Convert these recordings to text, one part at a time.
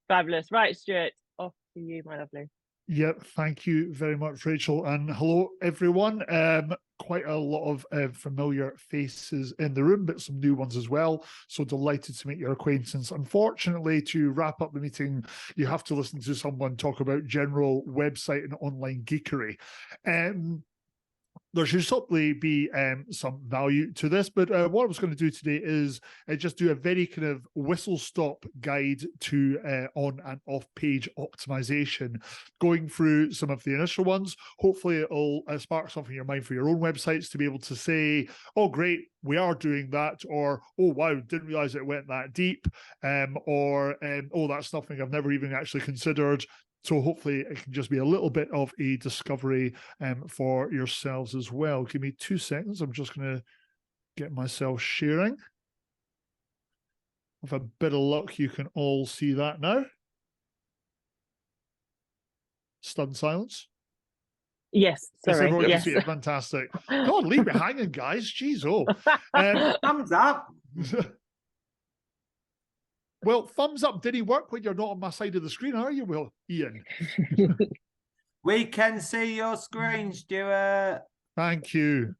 Fabulous. Right, Stuart, off to you, my lovely. Yep, thank you very much, Rachel, and hello, everyone. Quite a lot of familiar faces in the room, but some new ones as well. So delighted to make your acquaintance. Unfortunately, to wrap up the meeting, you have to listen to someone talk about general website and online geekery. There should certainly be some value to this, but what I was going to do today is just do a very kind of whistle-stop guide to on and off-page optimization, going through some of the initial ones. Hopefully it'll spark something in your mind for your own websites to be able to say, oh, great, we are doing that, or, oh, wow, didn't realize it went that deep, or, oh, that's something I've never even actually considered. So hopefully it can just be a little bit of a discovery for yourselves as well. Give me 2 seconds. I'm just going to get myself sharing. With a bit of luck, you can all see that now. Stunned silence. Yes, sorry. Everyone yes. can see it. Fantastic. God, leave me hanging, guys. Jeez, oh. Thumbs up. Well, thumbs up. Did he work when you're not on my side of the screen, are you, Will? Ian? We can see your screen, Stuart. Thank you.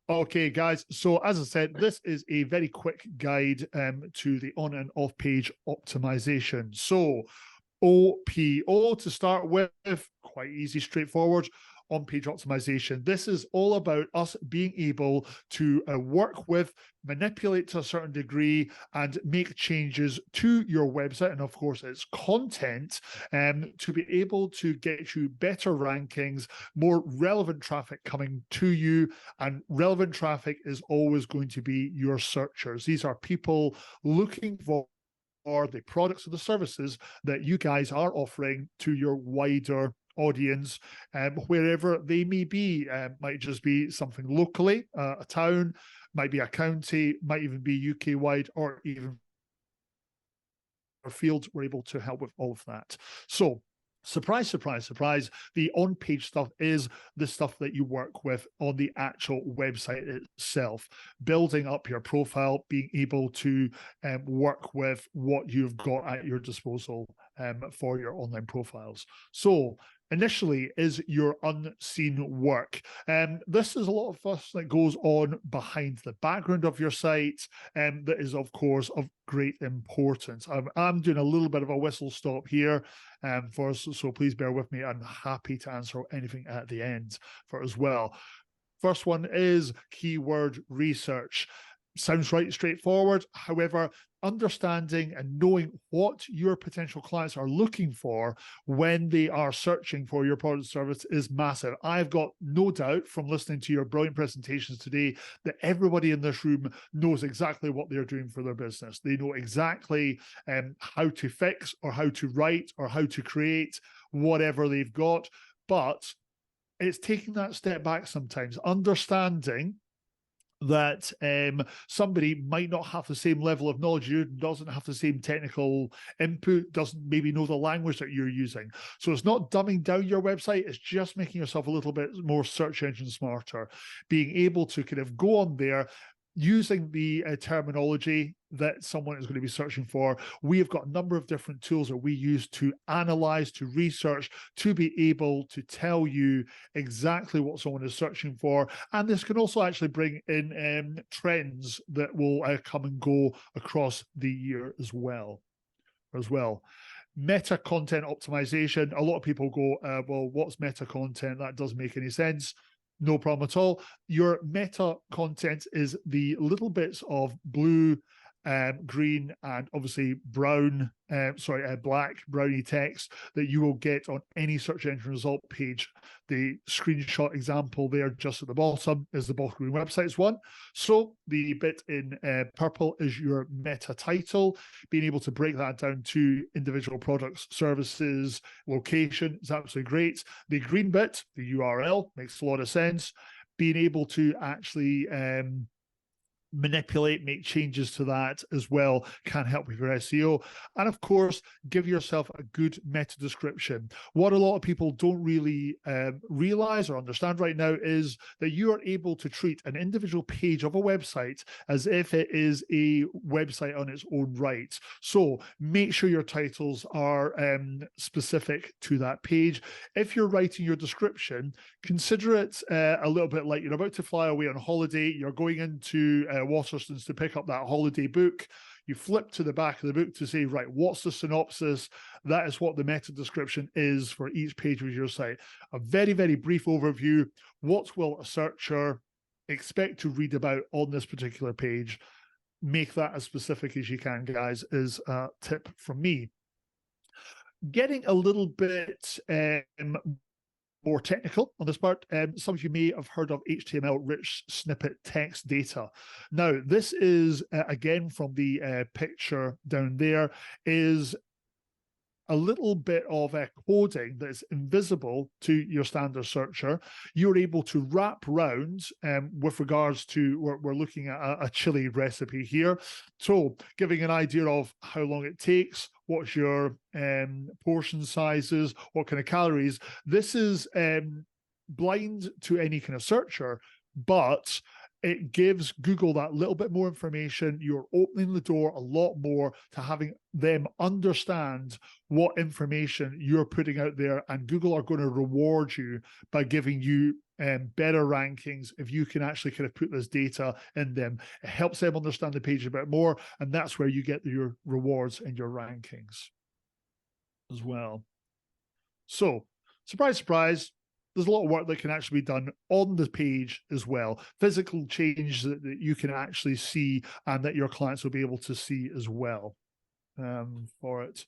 Okay, guys. So as I said, this is a very quick guide to the on and off page optimization. So OPO to start with, quite easy, straightforward. On-page optimization. This is all about us being able to work with, manipulate to a certain degree, and make changes to your website and, of course, its content to be able to get you better rankings, more relevant traffic coming to you. And relevant traffic is always going to be your searchers. These are people looking for the products or the services that you guys are offering to your wider audience, wherever they may be. Might just be something locally, a town, might be a county, might even be UK wide, or even fields. We're able to help with all of that. So surprise, surprise, surprise, the on-page stuff is the stuff that you work with on the actual website itself, building up your profile, being able to work with what you've got at your disposal for your online profiles. So initially is your unseen work. This is a lot of stuff that goes on behind the background of your site, that is, of course, of great importance. I'm doing a little bit of a whistle stop here for us, so please bear with me. I'm happy to answer anything at the end for as well. First one is keyword research. Sounds right, straightforward. However, understanding and knowing what your potential clients are looking for when they are searching for your product or service is massive. I've got no doubt from listening to your brilliant presentations today that everybody in this room knows exactly what they're doing for their business. They know exactly how to fix or how to write or how to create whatever they've got. But it's taking that step back sometimes, understanding that somebody might not have the same level of knowledge, doesn't have the same technical input, doesn't maybe know the language that you're using. So it's not dumbing down your website, it's just making yourself a little bit more search engine smarter, being able to kind of go on there, using the terminology that someone is going to be searching for. We have got a number of different tools that we use to analyze, to research, to be able to tell you exactly what someone is searching for. And this can also actually bring in trends that will come and go across the year as well. Meta content optimization. A lot of people go, well, what's meta content? That doesn't make any sense. No problem at all. Your meta content is the little bits of blue, green, and obviously brown, black, browny text that you will get on any search engine result page. The screenshot example there just at the bottom is the Bottle Green Websites one. So the bit in purple is your meta title. Being able to break that down to individual products, services, location is absolutely great. The green bit, the URL, makes a lot of sense. Being able to actually manipulate, make changes to that as well can help with your SEO. And of course, give yourself a good meta description. What a lot of people don't really realize or understand right now is that you are able to treat an individual page of a website as if it is a website on its own right. So make sure your titles are specific to that page. If you're writing your description, consider it a little bit like you're about to fly away on holiday. You're going into Waterstones to pick up that holiday book. You flip to the back of the book to say, right, what's the synopsis? That is what the meta description is for each page of your site. A very, very brief overview. What will a searcher expect to read about on this particular page? Make that as specific as you can, guys, is a tip from me. Getting a little bit more technical on this part, some of you may have heard of HTML-rich snippet text data. Now, this is, again, from the picture down there, is a little bit of coding that's invisible to your standard searcher. You're able to wrap round with regards to, we're looking at a chili recipe here. So giving an idea of how long it takes, what's your portion sizes, what kind of calories. This is blind to any kind of searcher, but it gives Google that little bit more information. You're opening the door a lot more to having them understand what information you're putting out there, and Google are going to reward you by giving you better rankings if you can actually kind of put this data in them. It helps them understand the page a bit more, and that's where you get your rewards and your rankings as well. So, surprise, surprise, there's a lot of work that can actually be done on the page as well. Physical change that you can actually see and that your clients will be able to see as well for it.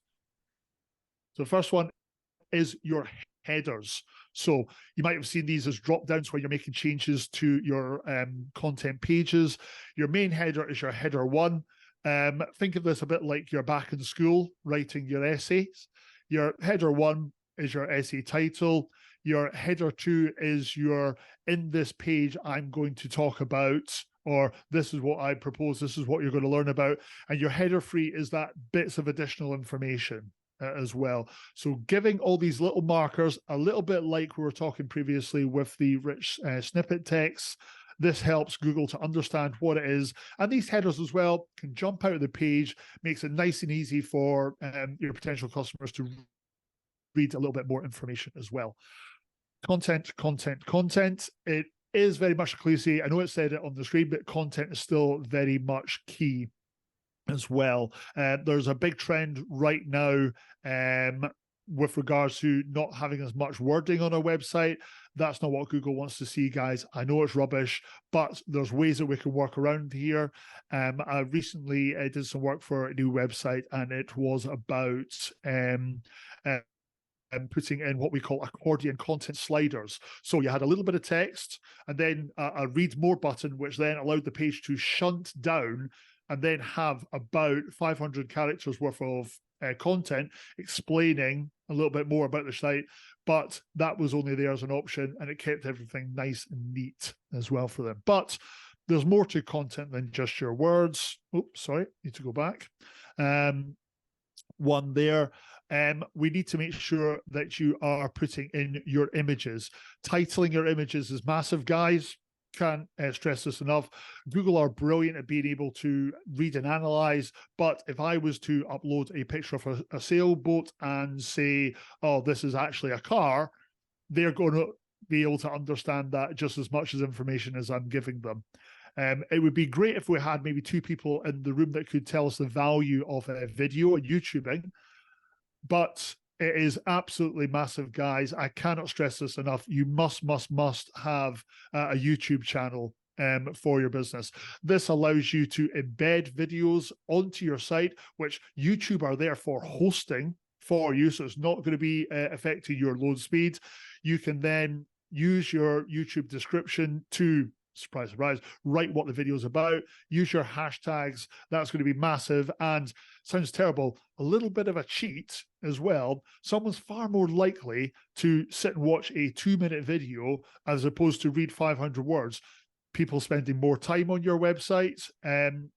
So the first one is your headers. So you might have seen these as drop downs where you're making changes to your content pages. Your main header is your header one. Think of this a bit like you're back in school writing your essays. Your header one is your essay title. Your header two is your, in this page, I'm going to talk about, or this is what I propose, this is what you're going to learn about. And your header three is that bits of additional information as well. So giving all these little markers, a little bit like we were talking previously with the rich snippet text, this helps Google to understand what it is. And these headers as well can jump out of the page, makes it nice and easy for your potential customers to read a little bit more information as well. Content, content, content. It is very much a cliche. I know it said it on the screen, but content is still very much key as well. There's a big trend right now with regards to not having as much wording on a website. That's not what Google wants to see, guys. I know it's rubbish, but there's ways that we can work around here. I recently did some work for a new website, and it was about and putting in what we call accordion content sliders. So you had a little bit of text and then a read more button, which then allowed the page to shunt down and then have about 500 characters worth of content explaining a little bit more about the site. But that was only there as an option, and it kept everything nice and neat as well for them. But there's more to content than just your words. Oops, sorry, need to go back. One there. We need to make sure that you are putting in your images. Titling your images is massive, guys. Can't stress this enough. Google are brilliant at being able to read and analyze, but if I was to upload a picture of a sailboat and say, oh, this is actually a car, they're going to be able to understand that just as much as information as I'm giving them. It would be great if we had maybe two people in the room that could tell us the value of a video and YouTubing, but it is absolutely massive, guys. I cannot stress this enough. You must have a YouTube channel for your business. This allows you to embed videos onto your site, which YouTube are there for hosting for you, so it's not going to be affecting your load speed. You can then use your YouTube description to, surprise, surprise, write what the video is about, use your hashtags. That's going to be massive. And sounds terrible, a little bit of a cheat as well. Someone's far more likely to sit and watch a 2-minute video as opposed to read 500 words. people spending more time on your website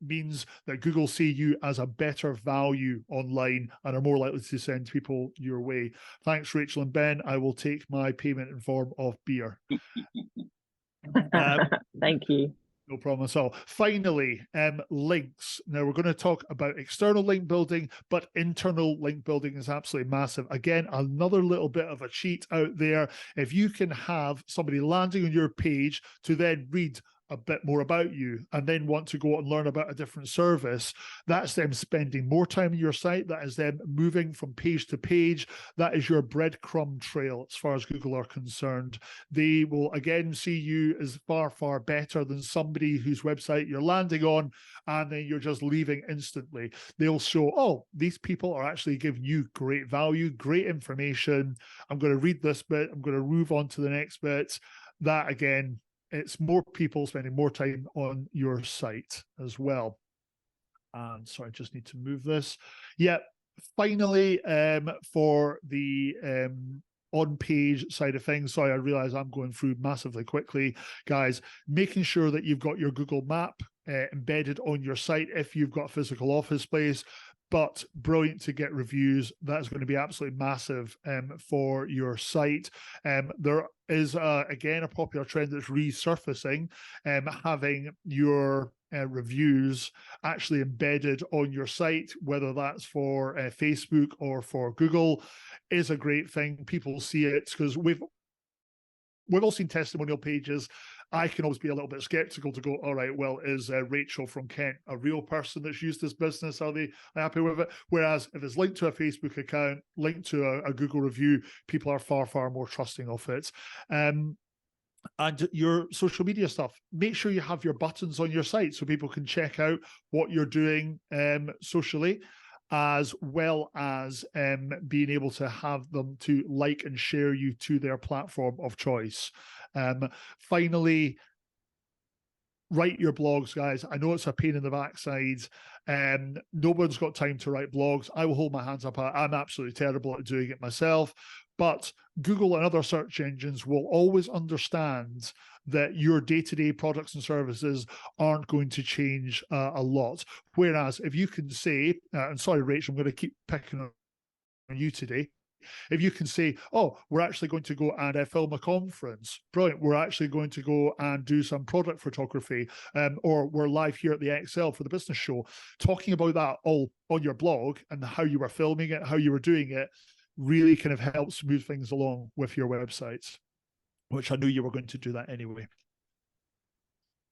means that Google see you as a better value online and are more likely to send people your way. Thanks, Rachel and Ben. I will take my payment in form of beer. Thank you. No problem at all. Finally, links. Now we're going to talk about external link building, but internal link building is absolutely massive. Again, another little bit of a cheat out there. If you can have somebody landing on your page to then read a bit more about you and then want to go and learn about a different service, that's them spending more time on your site. That is them moving from page to page. That is your breadcrumb trail as far as Google are concerned. They will again see you as far, far better than somebody whose website you're landing on and then you're just leaving instantly. They'll show, oh, these people are actually giving you great value, great information. I'm going to read this bit. I'm going to move on to the next bit. That again, it's more people spending more time on your site as well. And sorry, I just need to move this. Yeah, finally, for the on-page side of things, sorry, I realize I'm going through massively quickly, guys, making sure that you've got your Google map embedded on your site if you've got a physical office space. But brilliant to get reviews. That's going to be absolutely massive for your site. There is, again, a popular trend that's resurfacing, having your reviews actually embedded on your site, whether that's for Facebook or for Google, is a great thing. People see it because we've all seen testimonial pages. I can always be a little bit skeptical to go, all right, well, is Rachel from Kent a real person that's used this business? Are they happy with it? Whereas if it's linked to a Facebook account, linked to a Google review, people are far, far more trusting of it. And your social media stuff, make sure you have your buttons on your site so people can check out what you're doing socially, as well as being able to have them to like and share you to their platform of choice. Finally, write your blogs, guys. I know it's a pain in the backside. No one's got time to write blogs. I will hold my hands up. I'm absolutely terrible at doing it myself. But Google and other search engines will always understand that your day-to-day products and services aren't going to change a lot. Whereas if you can say, and sorry, Rachel, I'm going to keep picking on you today. If you can say, oh, we're actually going to go and film a conference, brilliant. We're actually going to go and do some product photography, or we're live here at the Excel for the business show. Talking about that all on your blog and how you were filming it, how you were doing it, really kind of helps move things along with your websites, which I knew you were going to do that anyway.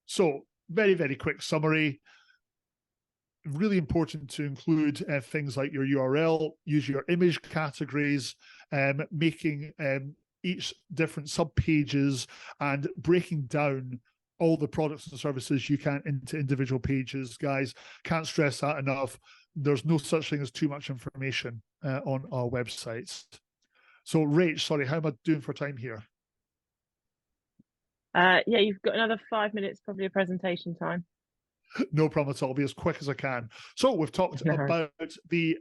So very, very quick summary. Really important to include things like your URL, use your image categories, making each different sub pages and breaking down all the products and services you can into individual pages. Guys, can't stress that enough. There's no such thing as too much information on our websites. So Rach, sorry, how am I doing for time here? Yeah, you've got another 5 minutes, probably a presentation time. No problem at all. I'll be as quick as I can. So we've talked about the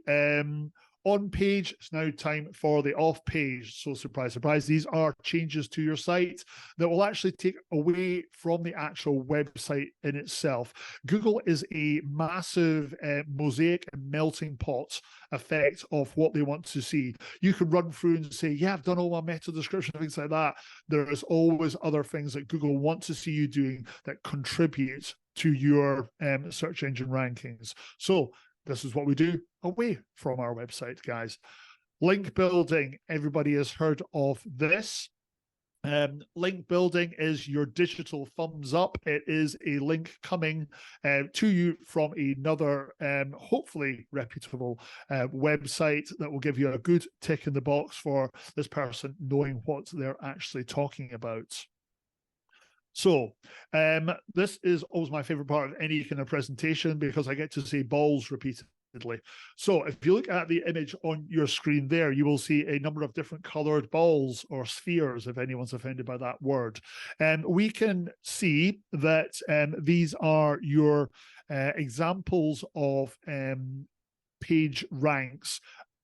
on page. It's now time for the off page. So surprise, surprise, these are changes to your site that will actually take away from the actual website in itself. Google is a massive mosaic and melting pot effect of what they want to see. You can run through and say, yeah, I've done all my meta description, things like that. There is always other things that Google want to see you doing that contribute to your search engine rankings. So this is what we do away from our website, guys. Link building, everybody has heard of this. Link building is your digital thumbs up. It is a link coming to you from another, hopefully reputable website that will give you a good tick in the box for this person knowing what they're actually talking about. So this is always my favorite part of any kind of presentation because I get to say balls repeatedly. So if you look at the image on your screen there, you will see a number of different colored balls or spheres, if anyone's offended by that word. We can see that these are your examples of page ranks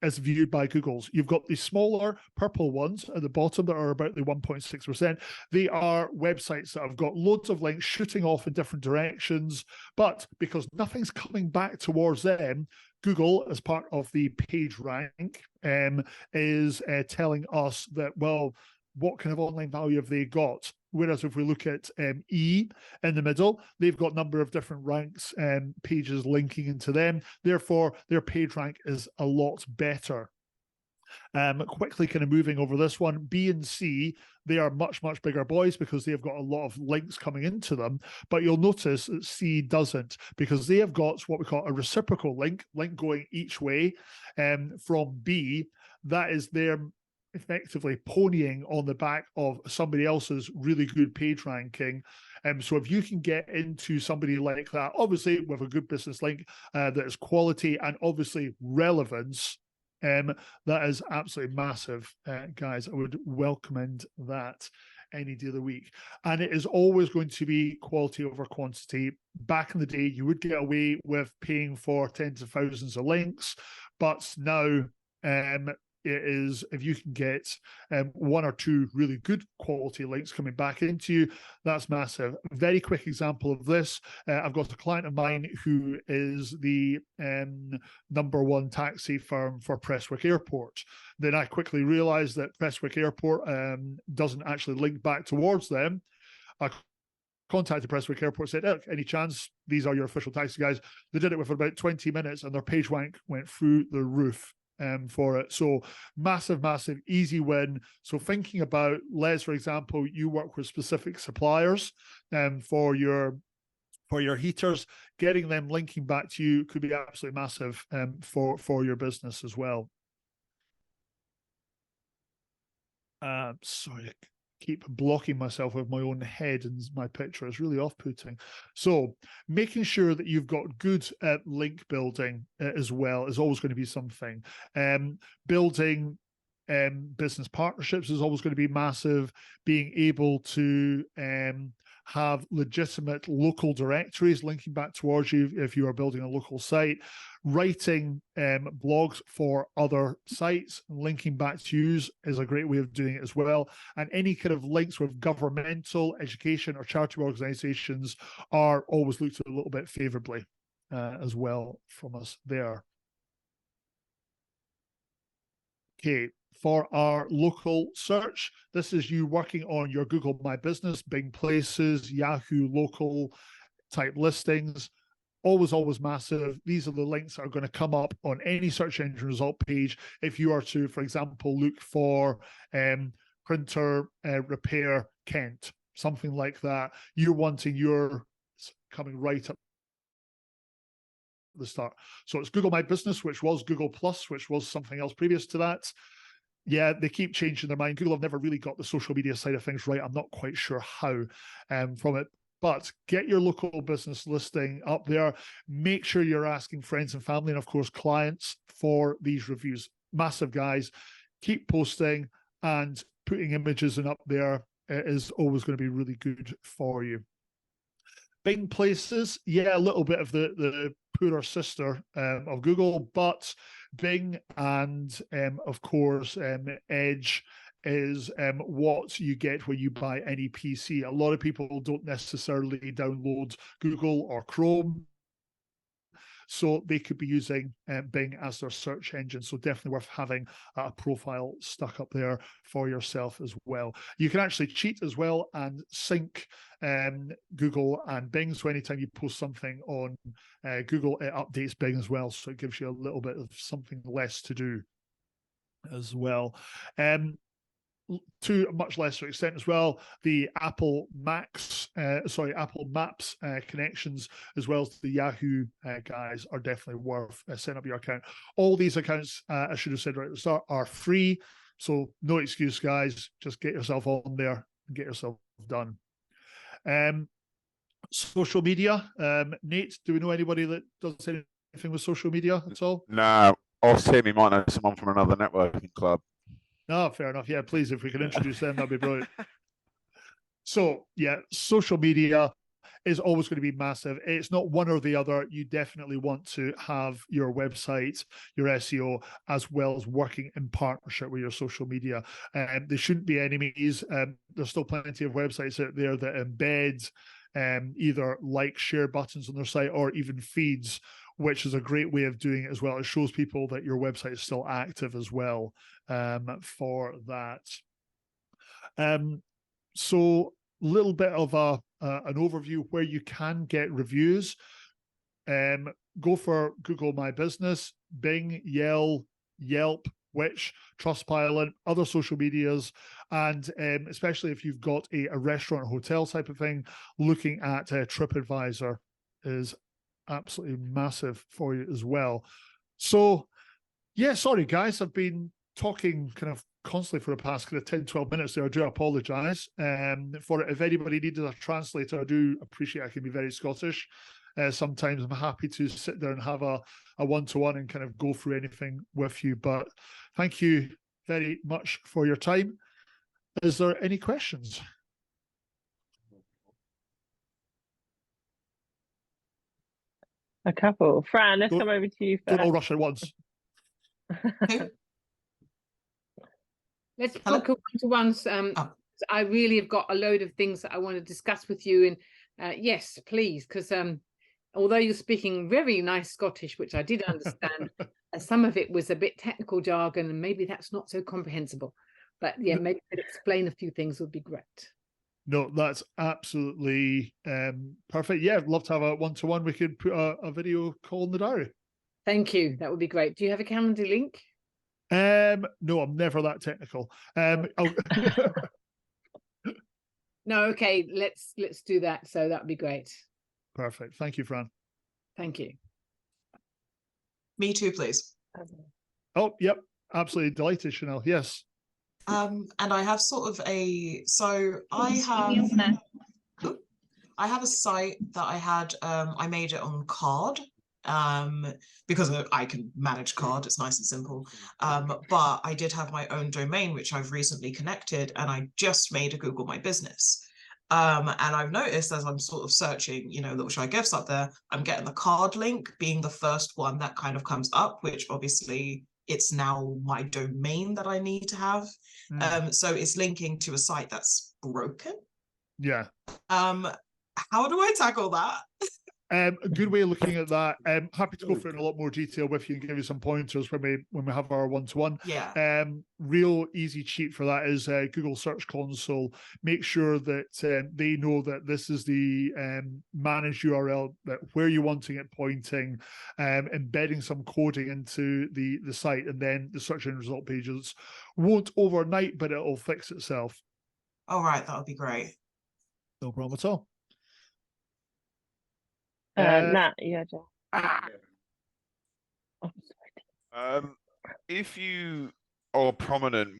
as viewed by Google's. You've got the smaller purple ones at the bottom that are about the 1.6%. They are websites that have got loads of links shooting off in different directions, but because nothing's coming back towards them, Google, as part of the page rank, is telling us that, well, what kind of online value have they got? Whereas if we look at E in the middle, they've got a number of different ranks and pages linking into them. Therefore, their page rank is a lot better. Quickly kind of moving over this one, B and C, they are much, much bigger boys because they've got a lot of links coming into them. But you'll notice that C doesn't, because they have got what we call a reciprocal link going each way from B. That is their effectively ponying on the back of somebody else's really good page ranking. So if you can get into somebody like that, obviously with a good business link that is quality and obviously relevance, that is absolutely massive, guys. I would recommend that any day of the week. And it is always going to be quality over quantity. Back in the day, you would get away with paying for tens of thousands of links, but now it is, if you can get one or two really good quality links coming back into you, that's massive. Very quick example of this. I've got a client of mine who is the #1 taxi firm for Prestwick Airport. Then I quickly realized that Prestwick Airport doesn't actually link back towards them. I contacted Prestwick Airport, said, any chance these are your official taxi guys? They did it within about 20 minutes and their page rank went through the roof for it. So massive, massive, easy win. So thinking about, Les, for example, you work with specific suppliers for your heaters, getting them linking back to you could be absolutely massive for your business as well. Sorry, I keep blocking myself with my own head and my picture is really off-putting. So making sure that you've got good link building as well is always going to be something. Building business partnerships is always going to be massive. Being able to have legitimate local directories linking back towards you if you are building a local site. Writing blogs for other sites, linking back to you is a great way of doing it as well. And any kind of links with governmental, education, or charity organizations are always looked at a little bit favorably as well from us there. Okay, for our local search, this is you working on your Google My Business, Bing Places, Yahoo local type listings. Always massive. These are the links that are going to come up on any search engine result page. If you are to, for example, look for printer repair Kent, something like that, you're wanting your coming right up the start. So it's Google My Business, which was Google Plus, which was something else previous to that. Yeah, they keep changing their mind. Google have never really got the social media side of things right. I'm not quite sure how from it. But get your local business listing up there. Make sure you're asking friends and family and, of course, clients for these reviews. Massive, guys. Keep posting and putting images in up there is always going to be really good for you. Bing Places, yeah, a little bit of the poorer sister of Google, but Bing and, of course, Edge is what you get when you buy any PC. A lot of people don't necessarily download Google or Chrome, so they could be using Bing as their search engine. So definitely worth having a profile stuck up there for yourself as well. You can actually cheat as well and sync Google and Bing. So anytime you post something on Google, it updates Bing as well. So it gives you a little bit of something less to do as well. To a much lesser extent as well, the Apple Maps connections, as well as the Yahoo guys, are definitely worth setting up your account. All these accounts, I should have said right at the start, are free, so no excuse, guys. Just get yourself on there and get yourself done. Social media, Nate, do we know anybody that does anything with social media at all? No, off Tim, you might know someone from another networking club. No, fair enough. Yeah, please, if we can introduce them, that'd be brilliant. So, yeah, social media is always going to be massive. It's not one or the other. You definitely want to have your website, your SEO, as well as working in partnership with your social media. They shouldn't be enemies. There's still plenty of websites out there that embed either like share buttons on their site or even feeds, which is a great way of doing it as well. It shows people that your website is still active as well for that. So a little bit of an overview where you can get reviews. Go for Google My Business, Bing, Yelp, Which, Trustpilot, other social medias, and especially if you've got a restaurant or hotel type of thing, looking at TripAdvisor is absolutely massive for you as well. So, yeah, sorry guys, I've been talking kind of constantly for the past kind of 10-12 minutes there. I do apologize for it. If anybody needed a translator, I do appreciate I can be very Scottish. Sometimes I'm happy to sit there and have a one-to-one and kind of go through anything with you. But thank you very much for your time. Is there any questions? A couple. Fran, let's come over to you first. Don't all rush at once. Let's book a one-to-ones. I really have got a load of things that I want to discuss with you. And yes, please, because although you're speaking very nice Scottish, which I did understand, some of it was a bit technical jargon, and maybe that's not so comprehensible. But yeah, maybe you could explain a few things would be great. No, that's absolutely perfect. Yeah, I'd love to have a one-to-one. We could put a video call in the diary. Thank you. That would be great. Do you have a calendar link? No, I'm never that technical. No, okay, let's do that. So that would be great. Perfect. Thank you, Fran. Thank you. Me too, please. Oh, yep. Absolutely delighted, Chanel. Yes. And I have sort of I have a site that I had, I made it on Card, because I can manage Card, it's nice and simple. But I did have my own domain, which I've recently connected, and I just made a Google My Business. And I've noticed as I'm sort of searching, little shy gifts up there, I'm getting the Card link being the first one that kind of comes up, which obviously it's now my domain that I need to have. So it's linking to a site that's broken. Yeah. How do I tackle that? A good way of looking at that. Happy to go through it in a lot more detail with you and give you some pointers when we have our one-to-one. Yeah. Real easy cheat for that is Google Search Console. Make sure that they know that this is the managed URL, that where you're wanting it pointing, embedding some coding into the site, and then the search and result pages won't overnight, but it'll fix itself. All right, that would be great. No problem at all. Nat, yeah, Joe. If you are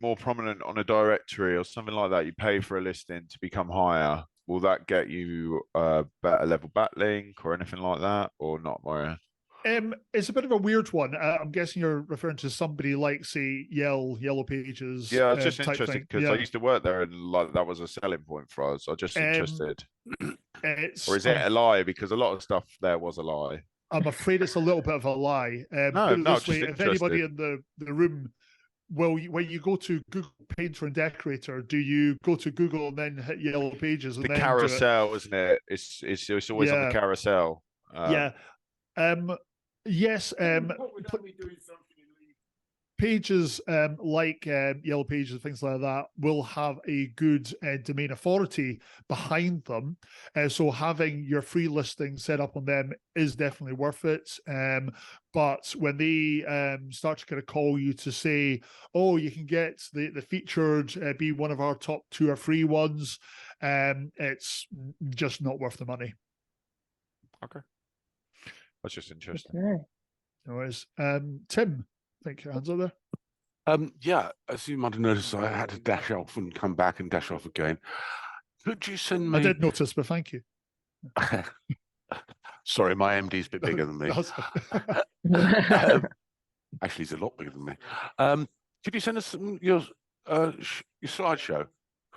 more prominent on a directory or something like that, you pay for a listing to become higher. Will that get you a better level backlink or anything like that, or not, Mario? It's a bit of a weird one. I'm guessing you're referring to somebody like, say, Yellow Pages. Yeah, I was just interested because I used to work there, and like that was a selling point for us. I was just interested. Or is it a lie? Because a lot of stuff there was a lie. I'm afraid it's a little bit of a lie. No, just if anybody in the room, when you go to Google Painter and Decorator, do you go to Google and then hit Yellow Pages? And the then carousel, isn't it? It's always on the carousel. Yes. Pages like Yellow Pages and things like that will have a good domain authority behind them. So having your free listing set up on them is definitely worth it. But when they start to kind of call you to say, oh, you can get the featured, be one of our top 2 or 3 ones, it's just not worth the money. Okay. That's just interesting. Okay. No worries. Tim, I think your hands up there. Yeah, as you might have noticed, I had to dash off and come back and dash off again. Could you send me... I did notice, but thank you. Sorry, my MD's a bit bigger than me. Actually, he's a lot bigger than me. Could you send us your slideshow?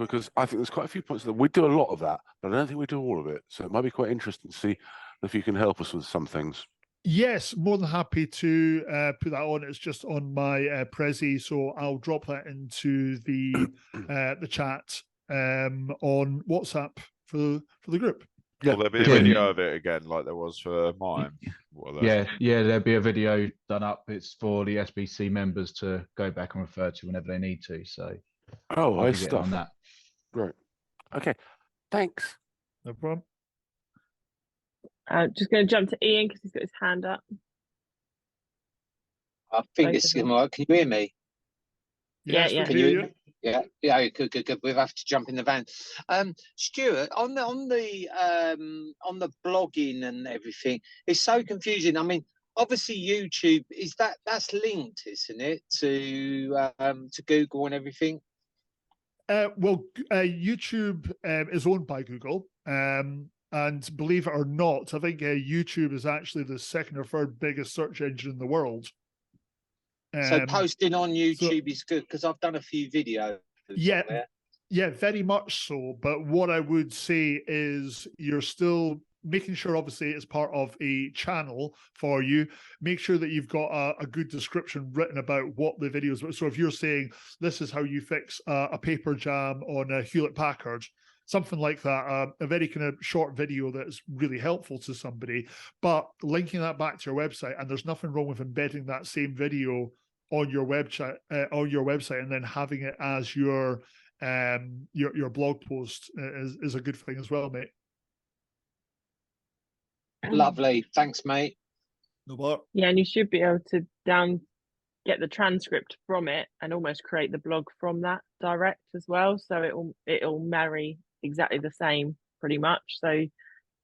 because I think there's quite a few points that we do a lot of that, but I don't think we do all of it. So it might be quite interesting to see if you can help us with some things. Yes, more than happy to put that on. It's just on my Prezi, so I'll drop that into the chat on WhatsApp for the group. Yeah, Will there be a Brilliant. video of it again, like there was for mine? Yeah, there'll be a video done up. It's for the SBC members to go back and refer to whenever they need to. So oh, I'll I be getting stuff on that. Right. Okay. Thanks. No problem. Just going to jump to Ian because he's got his hand up. I think Both it's of them. right. Can you hear me? Yes, yeah. we can hear you. Yeah, good. We'll have to jump in the van. Stuart, on the blogging and everything, it's so confusing. I mean, obviously YouTube that's linked, isn't it, to Google and everything? Well, YouTube is owned by Google. And believe it or not, I think YouTube is actually the second or third biggest search engine in the world. So posting on YouTube is good because I've done a few videos. Yeah, very much so. But what I would say is you're still making sure, obviously, it's part of a channel for you. Make sure that you've got a good description written about what the videos are. So if you're saying this is how you fix a paper jam on a Hewlett Packard, something like that, a very kind of short video that is really helpful to somebody, but linking that back to your website, and there's nothing wrong with embedding that same video on your website, and then having it as your blog post is a good thing as well, mate. Lovely, thanks, mate. No bother. Yeah, and you should be able to get the transcript from it and almost create the blog from that direct as well. So it'll marry exactly the same pretty much. So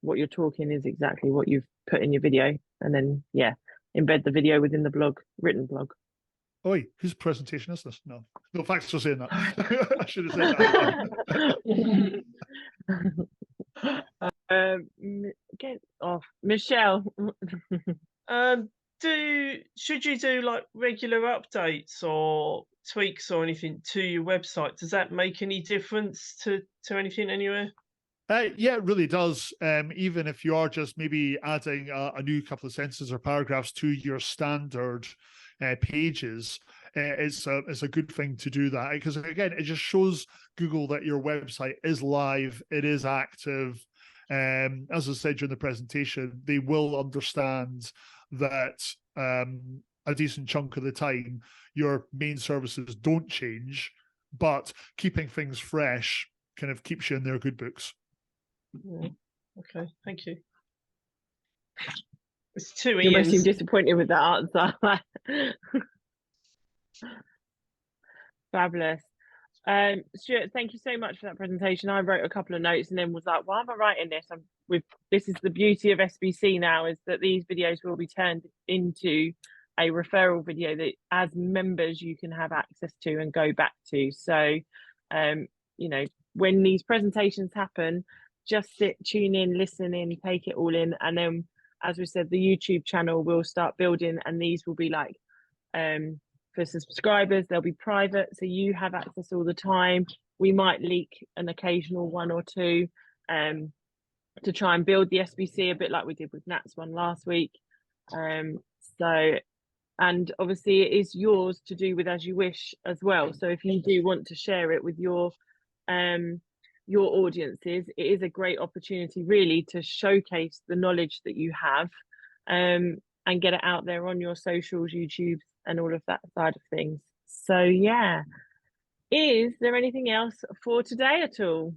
what you're talking is exactly what you've put in your video, and then embed the video within the written blog. Oi, whose presentation is this? No, thanks for saying that. I should have said that. Get off, Michelle. Should you do like regular updates or tweaks or anything to your website? Does that make any difference to anything anywhere? Yeah, it really does. Even if you are just maybe adding a new couple of sentences or paragraphs to your standard pages, it's a good thing to do that, because again, it just shows Google that your website is live, it is active. As I said during the presentation, they will understand that a decent chunk of the time your main services don't change, but keeping things fresh kind of keeps you in their good books. Okay, thank you. It's two You must seem Ians. disappointed with that answer. Fabulous. Stuart, thank you so much for that presentation. I wrote a couple of notes and then was like, why am I writing this? This is the beauty of SBC now, is that these videos will be turned into a referral video that as members you can have access to and go back to. So, when these presentations happen, just tune in, listen in, take it all in. And then, as we said, the YouTube channel will start building, and these will be like, for subscribers, they'll be private, so you have access all the time. We might leak an occasional one or two to try and build the SBC, a bit like we did with Nat's one last week. And obviously it is yours to do with as you wish as well. So if you do want to share it with your audiences, it is a great opportunity really to showcase the knowledge that you have and get it out there on your socials, YouTube, and all of that side of things. So yeah, is there anything else for today at all?